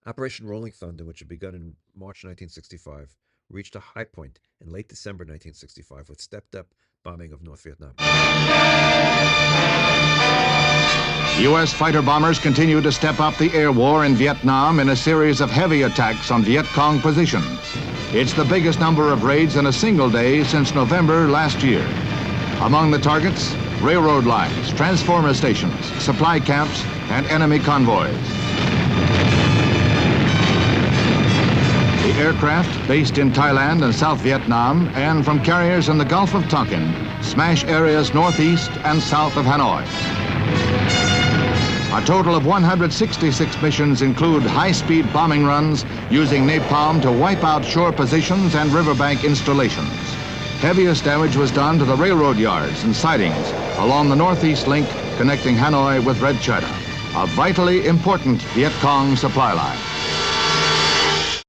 Operation Rolling Thunder, which had begun in March 1965, reached a high point in late December 1965 with stepped-up bombing of North Vietnam. U.S. fighter bombers continue to step up the air war in Vietnam in a series of heavy attacks on Viet Cong positions. It's the biggest number of raids in a single day since November last year. Among the targets, railroad lines, transformer stations, supply camps, and enemy convoys. The aircraft, based in Thailand and South Vietnam and from carriers in the Gulf of Tonkin, smash areas northeast and south of Hanoi. A total of 166 missions include high-speed bombing runs using napalm to wipe out shore positions and riverbank installations. Heaviest damage was done to the railroad yards and sidings along the northeast link connecting Hanoi with Red China, a vitally important Viet Cong supply line.